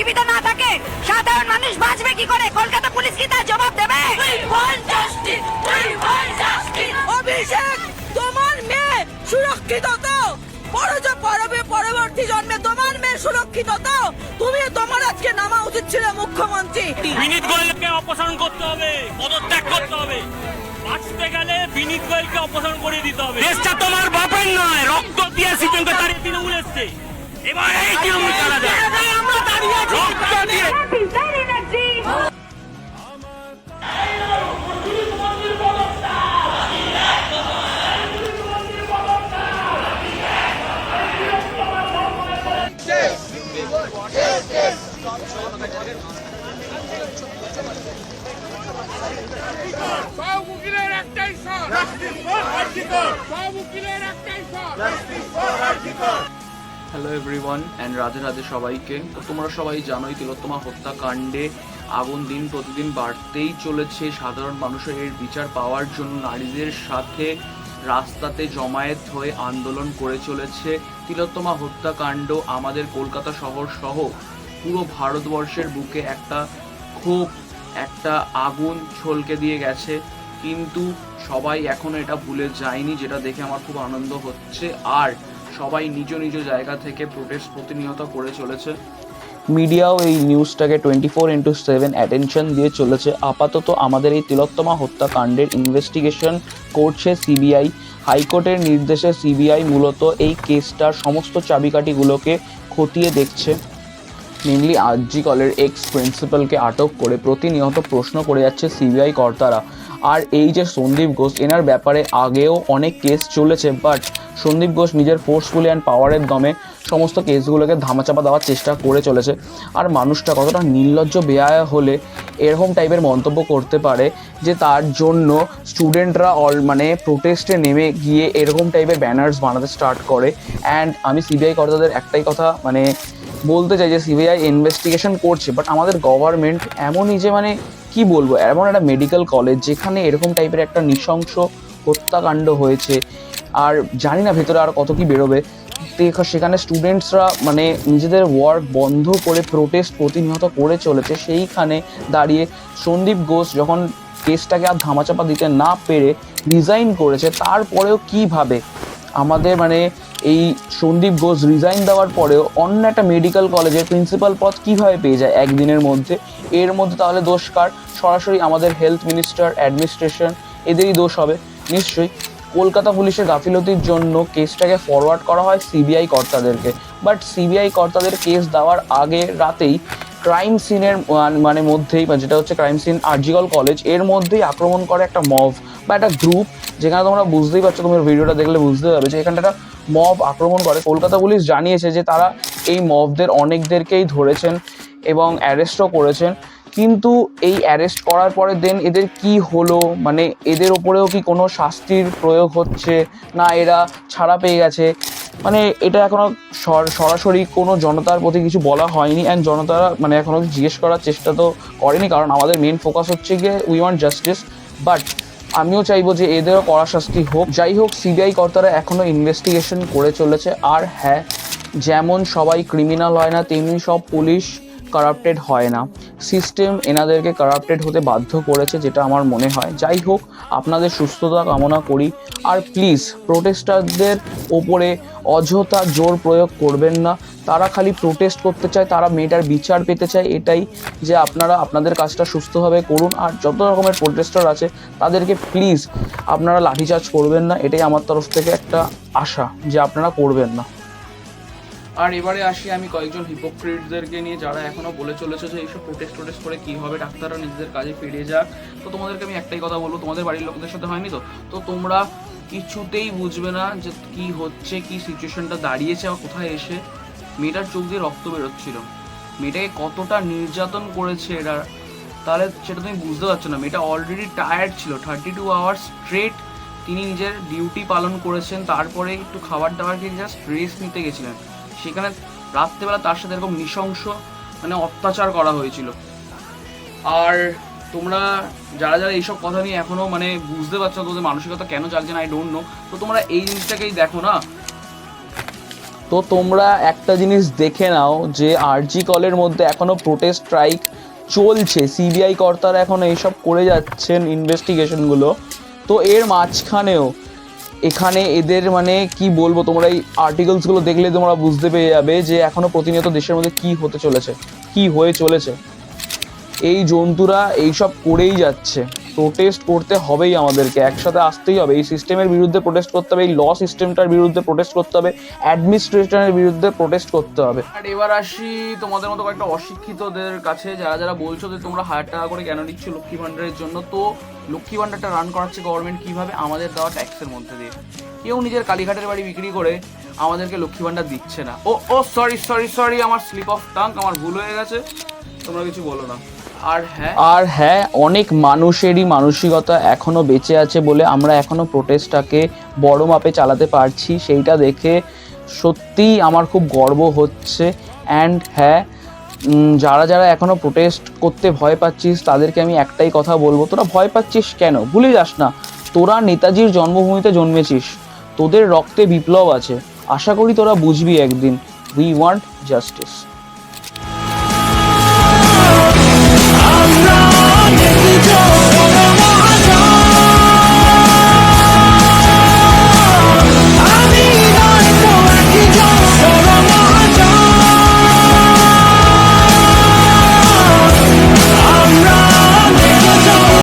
জীবিত না থাকে সাধারণ মানুষ বাঁচবে কি করে? কলকাতা পুলিশ কি তার জবাব দেবে? অভিষেক, তোমার মেয়ে সুরক্ষিত তো? পরবর্তী জন্মে তোমার মেয়ে সুরক্ষিত তো? তোমার আজকে নামা উচিত ছিল মুখ্যমন্ত্রী। বিনীত গোয়েলকে অপসারণ করতে হবে, পদত্যাগ করতে হবে। বাঁচতে গেলে বিনীত গোয়েলকে অপসারণ করে দিতে হবে। দেশটা তোমার বাপের নয়, রক্ত দিয়ে সিপিএমকে তাড়িয়ে তৃণমূল এসছে। এবার এই তৃণমূল চালা যায়, আমরা দাঁড়িয়ে আছি রক্ত দিয়ে। Hello everyone and Radhe Radhe সবাইকে। তো তোমরা সবাই জানোই তিলোত্তমা হত্যাকাণ্ডে আগুন দিন প্রতিদিন বাড়তেই চলেছে। সাধারণ মানুষের এর বিচার পাওয়ার জন্য নারীদের সাথে রাস্তাতে জমায়েত হয়ে আন্দোলন করে চলেছে। তিলোত্তমা হত্যাকাণ্ড আমাদের কলকাতা শহর সহ পুরো ভারতবর্ষের বুকে একটা ক্ষোভ, একটা আগুন ছলকে দিয়ে গেছে, কিন্তু সবাই এখনো এটা ভুলে যায়নি, যেটা দেখে আমার খুব আনন্দ হচ্ছে। আর সবাই নিজ নিজ জায়গা থেকে প্রোটেস্ট প্রতিনিয়ত করে চলেছে। মিডিয়াও এই নিউজটাকে 24/7 অ্যাটেনশন দিয়ে চলেছে। আপাতত আমাদের এই তিলোত্তমা হত্যাকাণ্ডের ইনভেস্টিগেশন করছে সিবিআই। হাইকোর্টের নির্দেশে সিবিআই মূলত এই কেসটার সমস্ত চাবিকাঠিগুলোকে খতিয়ে দেখছে। মেনলি আরজি কলের এক্স প্রিন্সিপালকে আটক করে প্রতিনিয়ত প্রশ্ন করে যাচ্ছে সিবিআই কর্তারা। আর এই যে সন্দীপ ঘোষ, এনার ব্যাপারে আগেও অনেক কেস চলেছে, বাট সন্দীপ ঘোষ নিজের ফোর্সফুলি অ্যান্ড পাওয়ারের দমে সমস্ত কেসগুলোকে ধামাচাপা দেওয়ার চেষ্টা করে চলেছে। আর মানুষটা কতটা নির্লজ্জ বেহায়া হলে এরকম টাইপের মন্তব্য করতে পারে যে তার জন্য স্টুডেন্টরা মানে প্রোটেস্টে নেমে গিয়ে এরকম টাইপের ব্যানার্স বানাতে স্টার্ট করে। অ্যান্ড আমি সিবিআই কর্তাদের একটাই কথা বলতে চাই যে সিবিআই ইনভেস্টিগেশন করছে, বাট আমাদের গভর্নমেন্ট এমনই যে কি বলবো, এমন একটা মেডিকেল কলেজ যেখানে এরকম টাইপের একটা নৃশংস হত্যাকাণ্ড হয়েছে, আর জানি না ভেতরে আর কত কি বেরোবে। সেখানে স্টুডেন্টসরা নিজেদের ওয়ার্ক বন্ধ করে প্রোটেস্ট প্রতিনিয়ত করে চলেছে। সেইখানে দাঁড়িয়ে সন্দীপ ঘোষ যখন কেসটাকে আর ধামাচাপা দিতে না পেরে রিজাইন করেছে, তারপরেও কীভাবে আমাদের এই সন্দীপ ঘোষ রিজাইন দেওয়ার পরেও অন্য একটা মেডিকেল কলেজের প্রিন্সিপাল পদ কীভাবে পেয়ে যায় একদিনের মধ্যে? এর মধ্যে তাহলে দোষ কার? সরাসরি আমাদের হেলথ মিনিস্টার, অ্যাডমিনিস্ট্রেশন, এদেরই দোষ হবে নিশ্চয়ই। কলকাতা পুলিশের গাফিলতির জন্য কেসটাকে ফরওয়ার্ড করা হয় সিবিআই কর্তাদেরকে, বাট সিবিআই কর্তাদের কেস দেওয়ার আগে রাতেই ক্রাইম সিনের মধ্যেই, যেটা হচ্ছে ক্রাইম সিন আরজিকল কলেজ, এর মধ্যেই আক্রমণ করে একটা মব বা একটা গ্রুপ, যেখানে তোমরা বুঝতেই পারছো, তোমার ভিডিওটা দেখলে বুঝতে পারবে যে এখানটা একটা মব আক্রমণ করে। কলকাতা পুলিশ জানিয়েছে যে তারা এই মবদের অনেকদেরকেই ধরেছেন এবং অ্যারেস্টও করেছেন, কিন্তু এই অ্যারেস্ট করার পরে দেন এদের কি হলো, এদের ওপরেও কি কোনো শাস্তির প্রয়োগ হচ্ছে না এরা ছাড়া পেয়ে গেছে, এটা এখনও সরাসরি কোনো জনতার প্রতি কিছু বলা হয়নি। অ্যান্ড জনতারা এখনও জিজ্ঞেস করার চেষ্টা তো করেনি, কারণ আমাদের মেন ফোকাস হচ্ছে গিয়ে উই ওয়ান্ট জাস্টিস। বাট আমিও চাইবো যে এদেরও কড়া শাস্তি হোক। যাই হোক, সিবিআই কর্তারা এখনও ইনভেস্টিগেশন করে চলেছে। আর হ্যাঁ, যেমন সবাই ক্রিমিনাল হয় না, তেমনি সব পুলিশ কারাপ্টেড হয় না। সিস্টেম এনাদেরকে কারাপ্টেড হতে বাধ্য করেছে, যেটা আমার মনে হয়। যাই হোক, আপনাদের সুস্থতা কামনা করি। আর প্লিজ প্রোটেস্টারদের ওপরে অযথা জোর প্রয়োগ করবেন না। তারা খালি প্রোটেস্ট করতে চায়, তারা মেয়েটার বিচার পেতে চায়, এটাই। যে আপনারা আপনাদের কাজটা সুস্থভাবে করুন। আর যত রকমের প্রোটেস্টার আছে তাদেরকে প্লিজ আপনারা লাঠিচার্জ করবেন না, এটাই আমার তরফ থেকে একটা আশা যে আপনারা করবেন না। আর এবারে আসি আমি কয়েকজন হিপোক্রিটদেরকে নিয়ে, যারা এখনও বলে চলেছে যে এইসব প্রোটেস্ট করে কী হবে, ডাক্তাররা নিজেদের কাজে ফিরে যাক। তো তোমাদেরকে আমি একটাই কথা বলবো, তোমাদের বাড়ির লোকদের সাথে হয়নি তো তোমরা কিছুতেই বুঝবে না যে কী হচ্ছে, কী সিচুয়েশনটা দাঁড়িয়েছে বা কোথায় এসে। মেয়েটার চোখ দিয়ে রক্ত বেরোচ্ছিল, মেয়েটাকে কতটা নির্যাতন করেছে এরা, তাহলে সেটা তুমি বুঝতে পারছো না। মেয়েটা অলরেডি টায়ার্ড ছিল, 32 আওয়ার্স স্ট্রেট তিনি নিজের ডিউটি পালন করেছেন, তারপরে একটু খাবার দাবার খেয়ে জাস্ট রেস্ট নিতে গেছিলেন। সেখানে রাত্রেবেলা তার সাথে এরকম নৃশংস অত্যাচার করা হয়েছিল। আর তোমরা যারা যারা এইসব কথা নিয়ে এখনও বুঝতে পারছো না, তোদের মানসিকতা কেন জাগছে না, আই ডোন্ট নো। তো তোমরা এই জিনিসটাকেই দেখো না, তো তোমরা একটা জিনিস দেখে নাও যে আরজি কলের মধ্যে এখনো প্রোটেস্ট স্ট্রাইক চলছে, সিবিআই কর্তারা এখন এইসব করে যাচ্ছেন ইনভেস্টিগেশনগুলো। তো এর মাঝখানেও এখানে এদের মানে কি বলবো, তোমরা এই আর্টিকেলসগুলো দেখলে তোমরা বুঝতে পেরে যাবে যে এখনো প্রতিনিয়ত দেশের মধ্যে কি হতে চলেছে, কি হয়ে চলেছে। এই জন্তুরা এইসব করেই যাচ্ছে। প্রোটেস্ট করতে হবেই, আমাদেরকে একসাথে আসতেই হবে, এই সিস্টেমের বিরুদ্ধে প্রোটেস্ট করতে হবে, এই ল সিস্টেমটার বিরুদ্ধে প্রোটেস্ট করতে হবে, অ্যাডমিনিস্ট্রেশনের বিরুদ্ধে প্রোটেস্ট করতে হবে। আর এবার আসি তোমাদের মতো কয়েকটা অশিক্ষিতদের কাছে, যারা যারা বলছো যে তোমরা 1000 টাকা করে কেন নিচ্ছ লক্ষ্মী ভাণ্ডারের জন্য। তো লক্ষ্মী ভাণ্ডারটা রান করাচ্ছে গভর্নমেন্ট কীভাবে? আমাদের দেওয়া ট্যাক্সের মধ্যে দিয়ে। কেউ নিজের কালীঘাটের বাড়ি বিক্রি করে আমাদেরকে লক্ষ্মী ভাণ্ডার দিচ্ছে না। ও সরি আমার স্লিপ অফ টাং, আমার ভুল হয়ে গেছে, তোমরা কিছু বলো না। আর হ্যাঁ অনেক মানুষেরই মানসিকতা এখনো বেঁচে আছে বলে আমরা এখনো প্রোটেস্টটাকে বড় মাপে চালাতে পারছি, সেইটা দেখে সত্যিই আমার খুব গর্ব হচ্ছে। অ্যান্ড হ্যাঁ, যারা যারা এখনো প্রোটেস্ট করতে ভয় পাচ্ছিস তাদেরকে আমি একটাই কথা বলবো, তোরা ভয় পাচ্ছিস কেন? ভুলে যাস না তোরা নেতাজির জন্মভূমিতে জন্মেছিস, তোদের রক্তে বিপ্লব আছে। আশা করি তোরা বুঝবি একদিন। We want justice.